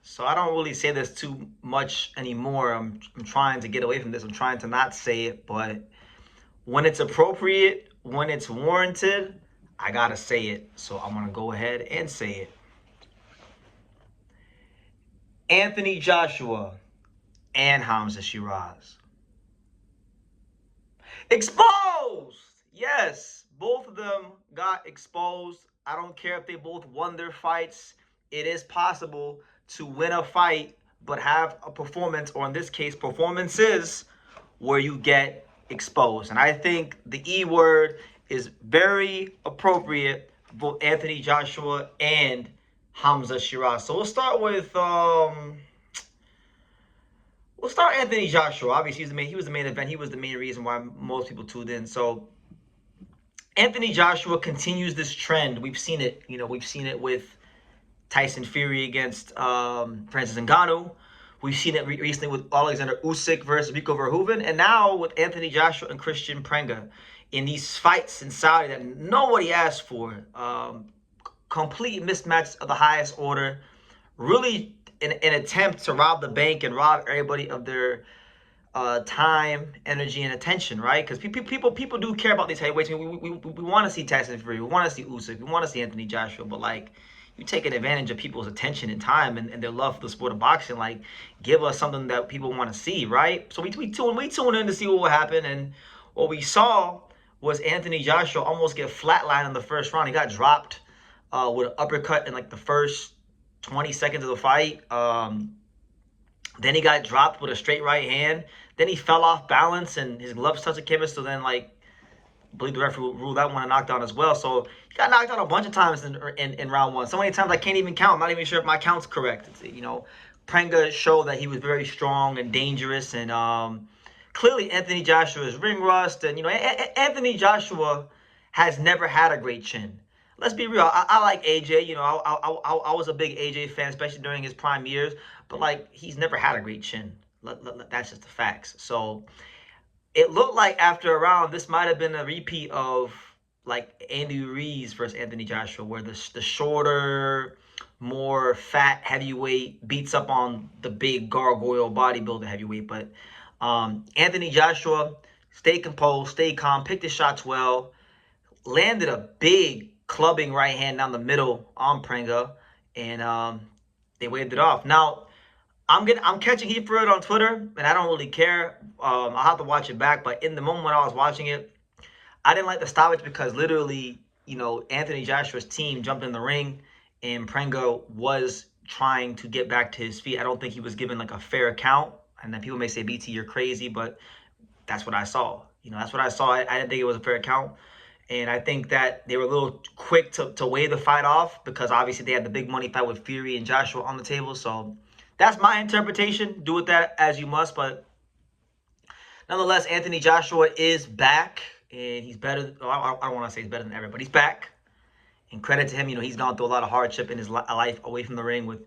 So I don't really say this too much anymore. I'm trying to get away from this. I'm trying to not say it, but when it's appropriate, when it's warranted, I gotta say it. So I'm gonna go ahead and say it. Anthony Joshua and Hamza Shiraz. Exposed! Yes, both of them got exposed. I don't care if they both won their fights. It is possible to win a fight, but have a performance, or in this case, performances, where you get exposed. And I think the E word is very appropriate for both Anthony Joshua and Hamza Shiraz. So we'll start Anthony Joshua. Obviously, he was the main event. He was the main reason why most people tuned in. So Anthony Joshua continues this trend. We've seen it. We've seen it with Tyson Fury against Francis Ngannou. We've seen it recently with Alexander Usyk versus Rico Verhoeven, and now with Anthony Joshua and Christian Pranga in these fights in Saudi that nobody asked for. Complete mismatch of the highest order. Really an attempt to rob the bank and rob everybody of their time, energy, and attention, right? Because people do care about these heavyweights. We want to see Tyson Fury, we want to see Usyk, we want to see Anthony Joshua, but like, you taking advantage of people's attention and time and their love for the sport of boxing. Like, give us something that people want to see, right? So we tune in to see what will happen, and what we saw was Anthony Joshua almost get flatlined in the first round. He got dropped with an uppercut in like the first 20 seconds of the fight. Then he got dropped with a straight right hand. Then he fell off balance and his gloves touched the canvas. So then, like, I believe the referee ruled that one a knockdown as well. So he got knocked out a bunch of times in round one. So many times I can't even count. I'm not even sure if my count's correct. Pranga showed that he was very strong and dangerous. And clearly Anthony Joshua is ring rust. And, Anthony Joshua has never had a great chin. Let's be real. I like AJ. I was a big AJ fan, especially during his prime years. But, like, he's never had a great chin. That's just the facts. So it looked like after a round, this might have been a repeat of, like, Andy Ruiz versus Anthony Joshua, where the shorter, more fat heavyweight beats up on the big gargoyle bodybuilder heavyweight. But Anthony Joshua stayed composed, stayed calm, picked his shots well, landed a big clubbing right hand down the middle on Pranga, and they waved it off. Now, I'm catching heat for it on Twitter, and I don't really care. I'll have to watch it back, but in the moment when I was watching it, I didn't like the stoppage because literally, Anthony Joshua's team jumped in the ring, and Pranga was trying to get back to his feet. I don't think he was given like a fair count, and then people may say, BT, you're crazy, but that's what I saw. That's what I saw. I didn't think it was a fair count. And I think that they were a little quick to wave the fight off because obviously they had the big money fight with Fury and Joshua on the table. So that's my interpretation. Do with that as you must. But nonetheless, Anthony Joshua is back. And he's better. I don't want to say he's better than ever, but he's back. And credit to him. He's gone through a lot of hardship in his life away from the ring with,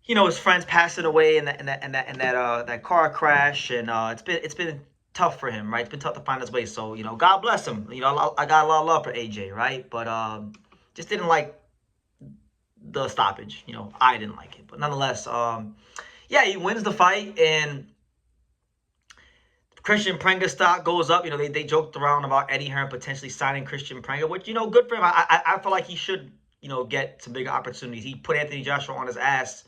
his friends passing away in that car crash. And it's been tough for him, right? It's been tough to find his way. So, God bless him. I got a lot of love for AJ, right? But just didn't like the stoppage. I didn't like it. But nonetheless, he wins the fight, and Christian Pranga stock goes up. They joked around about Eddie Hearn potentially signing Christian Pranga, which, good for him. I feel like he should, get some bigger opportunities. He put Anthony Joshua on his ass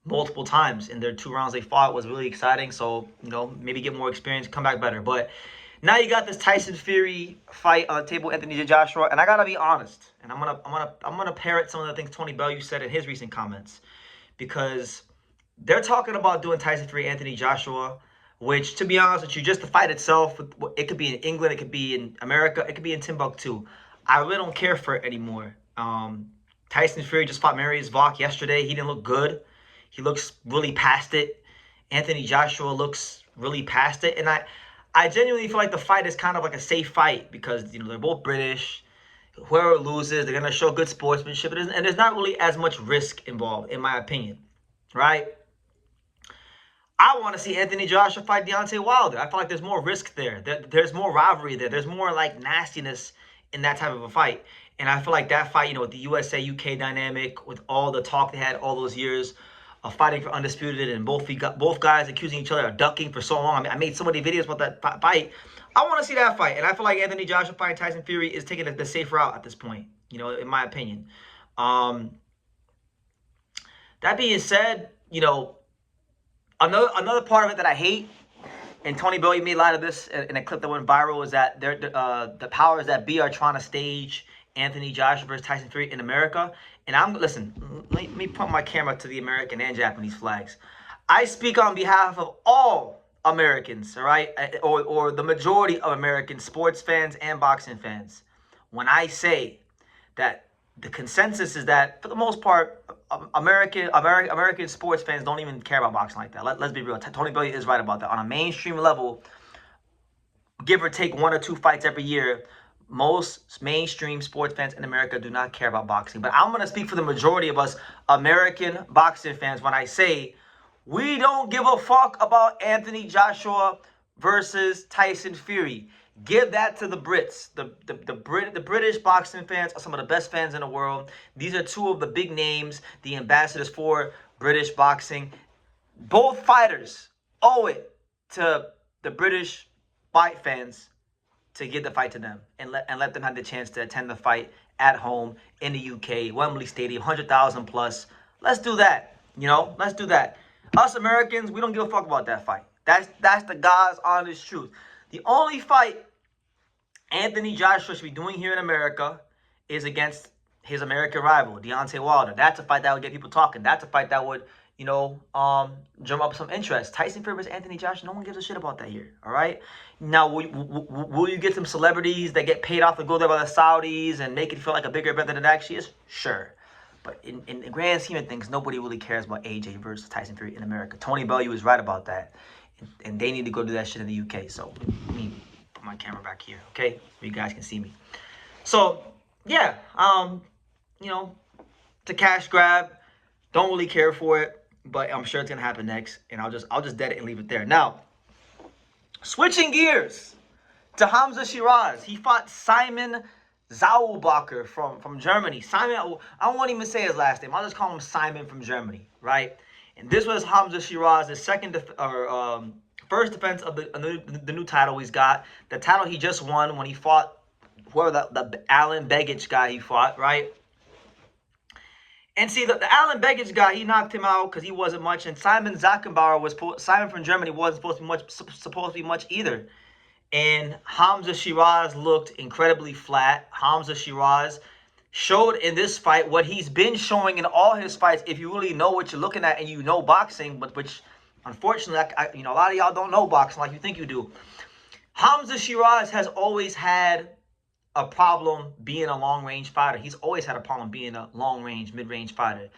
multiple times in their 2 rounds they fought. It was really exciting. So, maybe get more experience, come back better. But now you got this Tyson Fury fight on the table, Anthony Joshua, and I gotta be honest, and I'm gonna parrot some of the things Tony Bellew said in his recent comments, because they're talking about doing Tyson Fury, Anthony Joshua, which, to be honest with you, just the fight itself, it could be in England, it could be in America, it could be in Timbuktu. I really don't care for it anymore. Tyson Fury just fought Marius Vok yesterday. He didn't look good. He looks really past it. Anthony Joshua looks really past it. And I genuinely feel like the fight is kind of like a safe fight because, they're both British. Whoever loses, they're going to show good sportsmanship. And there's not really as much risk involved, in my opinion, right? I want to see Anthony Joshua fight Deontay Wilder. I feel like there's more risk there. There's more rivalry there. There's more, like, nastiness in that type of a fight. And I feel like that fight, with the USA-UK dynamic, with all the talk they had all those years, fighting for undisputed, and both guys accusing each other of ducking for so long. I mean, I made so many videos about that fight. I want to see that fight, and I feel like Anthony Joshua fighting Tyson Fury is taking the safe route at this point. You know, in my opinion. That being said, you know, another part of it that I hate, and Tony Bellew made light of this in a clip that went viral, is that the powers that be are trying to stage Anthony Joshua versus Tyson Fury in America. And listen, let me point my camera to the American and Japanese flags. I speak on behalf of all Americans, all right, or the majority of American sports fans and boxing fans, when I say that the consensus is that, for the most part, American sports fans don't even care about boxing like that. Let's be real. Tony Bellew is right about that. On a mainstream level, give or take 1 or 2 fights every year, most mainstream sports fans in America do not care about boxing. But I'm going to speak for the majority of us American boxing fans when I say we don't give a fuck about Anthony Joshua versus Tyson Fury. Give that to the Brits. The British boxing fans are some of the best fans in the world. These are 2 of the big names, the ambassadors for British boxing. Both fighters owe it to the British fight fans to give the fight to them and let them have the chance to attend the fight at home in the UK, Wembley Stadium, 100,000 plus. Let's do that. You know, let's do that. Us Americans, we don't give a fuck about that fight. That's the God's honest truth. The only fight Anthony Joshua should be doing here in America is against his American rival, Deontay Wilder. That's a fight that would get people talking. That's a fight that would, you know, drum up some interest. Tyson Fury versus Anthony Joshua, no one gives a shit about that here, all right? Now, will you get some celebrities that get paid off to go there by the Saudis and make it feel like a bigger event than it actually is? Sure. But in the grand scheme of things, nobody really cares about AJ versus Tyson Fury in America. Tony Bellew is right about that. And they need to go do that shit in the UK. So, let me put my camera back here, okay? So you guys can see me. So, yeah, you know, it's a cash grab. Don't really care for it, but I'm sure it's gonna happen next, and I'll just dead it and leave it there. Now, switching gears to Hamza Shiraz. He fought Simon Zaubacher from Germany. Simon, I won't even say his last name. I'll just call him Simon from Germany, right? And this was Hamza Shiraz's first defense of the new title he's got. The title he just won when he fought whoever the Alan Begic guy he fought, right? And see, the Alan Begic guy, he knocked him out because he wasn't much. And Simon from Germany wasn't supposed to be much either. And Hamza Shiraz looked incredibly flat. Hamza Shiraz showed in this fight what he's been showing in all his fights. If you really know what you're looking at and you know boxing, but which unfortunately, you know, a lot of y'all don't know boxing like you think you do. Hamza Shiraz has always had a problem being a long-range fighter. He's always had a problem being a long-range, mid-range fighter.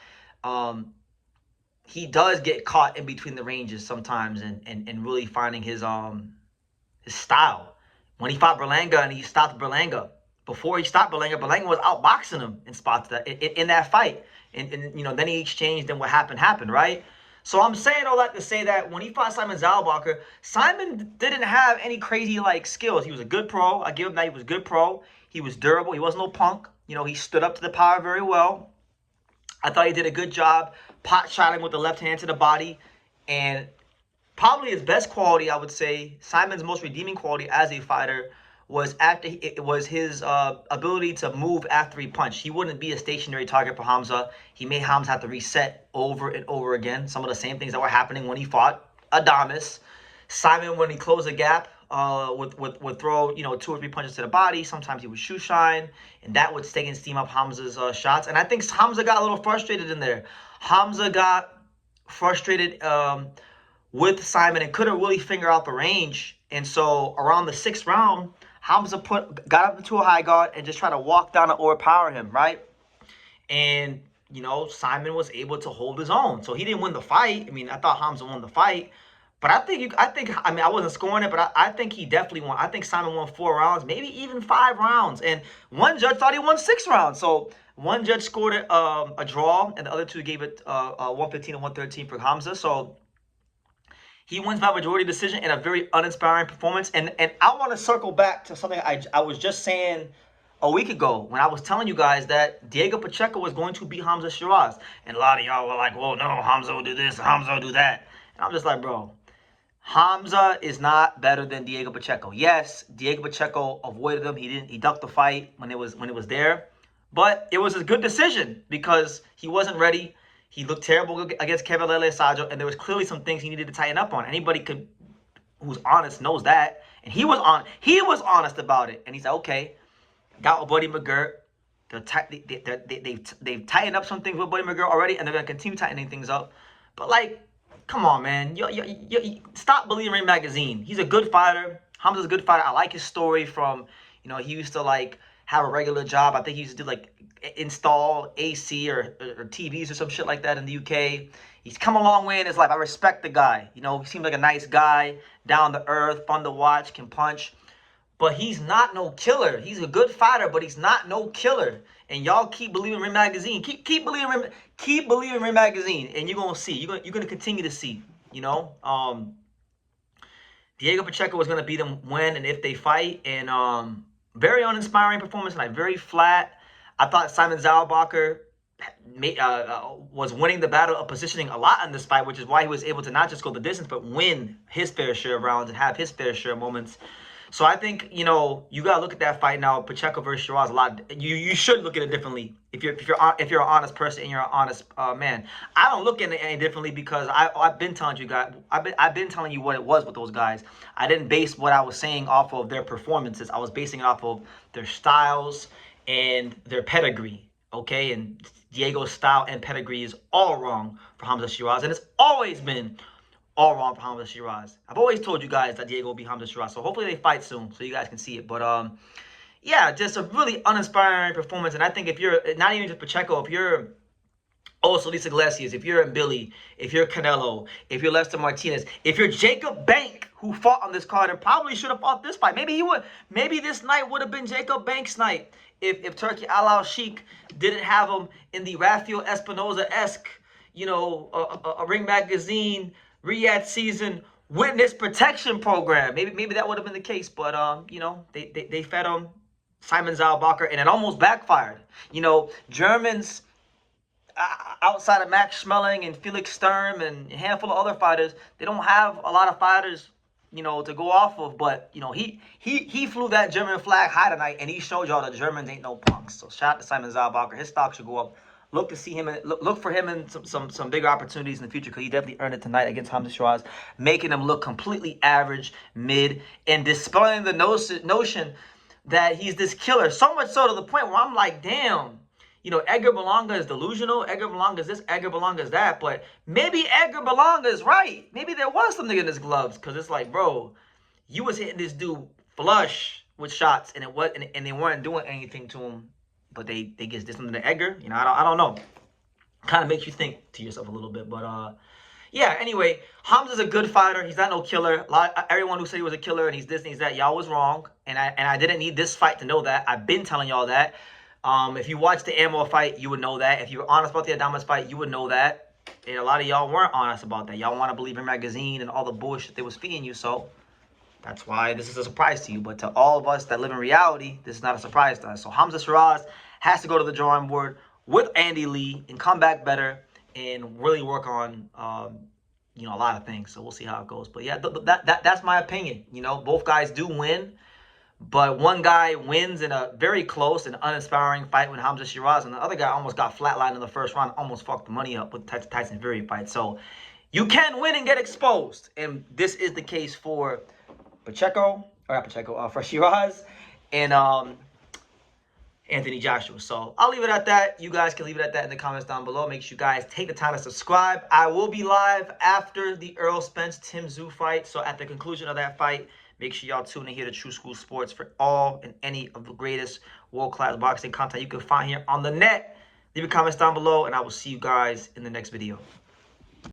He does get caught in between the ranges sometimes and really finding his style. When he fought Berlanga and he stopped Berlanga, before he stopped Berlanga was outboxing him in spots in that fight. And you know, then he exchanged, and what happened, right? So I'm saying all that to say that when he fought Simon Zaubacher, Simon didn't have any crazy like skills. He was a good pro. I give him that. He was a good pro. He was durable. He wasn't no punk. You know, he stood up to the power very well. I thought he did a good job pot-shotting with the left hand to the body. And probably his best quality, I would say, Simon's most redeeming quality as a fighter was his ability to move after he punched. He wouldn't be a stationary target for Hamza. He made Hamza have to reset over and over again. Some of the same things that were happening when he fought Adames. Simon, when he closed the gap, would throw 2 or 3 punches to the body. Sometimes he would shoe shine, and that would stay and steam up Hamza's shots. And I think Hamza got a little frustrated in there. Hamza got frustrated with Simon and couldn't really figure out the range. And so around the 6th round, Hamza got up into a high guard and just tried to walk down and overpower him, right? And, Simon was able to hold his own. So he didn't win the fight. I mean, I thought Hamza won the fight. But I wasn't scoring it, but I think he definitely won. I think Simon won 4 rounds, maybe even 5 rounds. And one judge thought he won 6 rounds. So one judge scored it a draw, and the other 2 gave it 115 and 113 for Hamza. So he wins by majority decision in a very uninspiring performance. And I want to circle back to something I was just saying a week ago when I was telling you guys that Diego Pacheco was going to beat Hamza Shiraz. And a lot of y'all were like, well, no, Hamza will do this, Hamza will do that. And I'm just like, bro, Hamza is not better than Diego Pacheco. Yes, Diego Pacheco avoided him. He ducked the fight when it was there. But it was a good decision because he wasn't ready. He looked terrible against Kevin Sajo, and there was clearly some things he needed to tighten up on. Anybody who's honest knows that. And he was honest about it. And he said, okay, got with Buddy McGirt. They've tightened up some things with Buddy McGirt already, and they're going to continue tightening things up. But, like, come on, man. You stop believing Ring Magazine. He's a good fighter. Hamza's a good fighter. I like his story from, he used to, like, have a regular job. I think he used to do, like, install AC or TVs or some shit like that in the UK. He's come a long way in his life. I respect the guy. He seems like a nice guy, down to earth, fun to watch, can punch. But he's not no killer. He's a good fighter, but he's not no killer. And y'all keep believing Ring Magazine. Keep believing Ring Magazine, and you're gonna see. You're gonna continue to see. Diego Pacheco was gonna beat him when and if they fight, and very uninspiring performance tonight. Very flat. I thought Simon Zalbacher was winning the battle of positioning a lot in this fight, which is why he was able to not just go the distance, but win his fair share of rounds and have his fair share of moments. So I think, you gotta look at that fight now, Pacheco versus Shiraz, a lot. You should look at it differently if you're an honest person and you're an honest man. I don't look at it any differently because I've been telling you guys, I've been telling you what it was with those guys. I didn't base what I was saying off of their performances. I was basing it off of their styles and their pedigree. Okay, and Diego's style and pedigree is all wrong for Hamza Shiraz, and it's always been all wrong for Hamza Shiraz. I've always told you guys that Diego will beat Hamza Shiraz, so hopefully they fight soon so you guys can see it. But yeah, just a really uninspiring performance. And I think if you're not even just Pacheco, if you're also Lisa Iglesias, if you're Billy, if you're Canelo, if you're Lester Martinez, if you're Jacob Bank, who fought on this card and probably should have fought this fight, maybe this night would have been Jacob Bank's night if Turki Al Sheikh didn't have him in the Rafael Espinoza-esque, a Ring Magazine Riyadh season witness protection program. Maybe that would have been the case, but they fed him Simon Zalbacher, and it almost backfired. Germans outside of Max Schmeling and Felix Sturm and a handful of other fighters, they don't have a lot of fighters, to go off of. But he flew that German flag high tonight, and he showed y'all the Germans ain't no punks. So shout out to Simon Zalbacher. His stock should go up. Look to see him. Look for him in some bigger opportunities in the future, because he definitely earned it tonight against Hamza Shiraz, making him look completely average, mid, and dispelling the notion that he's this killer. So much so to the point where I'm like, damn, Edgar Berlanga is delusional. Edgar Berlanga is this. Edgar Berlanga is that. But maybe Edgar Berlanga is right. Maybe there was something in his gloves, because it's like, bro, you was hitting this dude flush with shots, and they weren't doing anything to him. But they just did something to Edgar. I don't know. Kind of makes you think to yourself a little bit. But yeah. Anyway, Hamza's a good fighter. He's not no killer. Everyone who said he was a killer and he's this and he's that, y'all was wrong. And I didn't need this fight to know that. I've been telling y'all that. If you watched the Ammo fight, you would know that. If you were honest about the Adamas fight, you would know that. And a lot of y'all weren't honest about that. Y'all want to believe in Magazine and all the bullshit they was feeding you. So that's why this is a surprise to you. But to all of us that live in reality, this is not a surprise to us. So Hamza Shiraz has to go to the drawing board with Andy Lee and come back better and really work on, a lot of things. So we'll see how it goes. But yeah, that's my opinion. Both guys do win, but one guy wins in a very close and uninspiring fight with Hamza Shiraz, and the other guy almost got flatlined in the first round, almost fucked the money up with the Tyson Fury fight. So you can win and get exposed, and this is the case for for Shiraz and Anthony Joshua. So I'll leave it at that. You guys can leave it at that in the comments down below. Make sure you guys take the time to subscribe. I will be live after the Errol Spence Tim Tszyu fight. So at the conclusion of that fight, make sure y'all tune in here to True School Sports for all and any of the greatest world-class boxing content you can find here on the net. Leave your comments down below, and I will see you guys in the next video.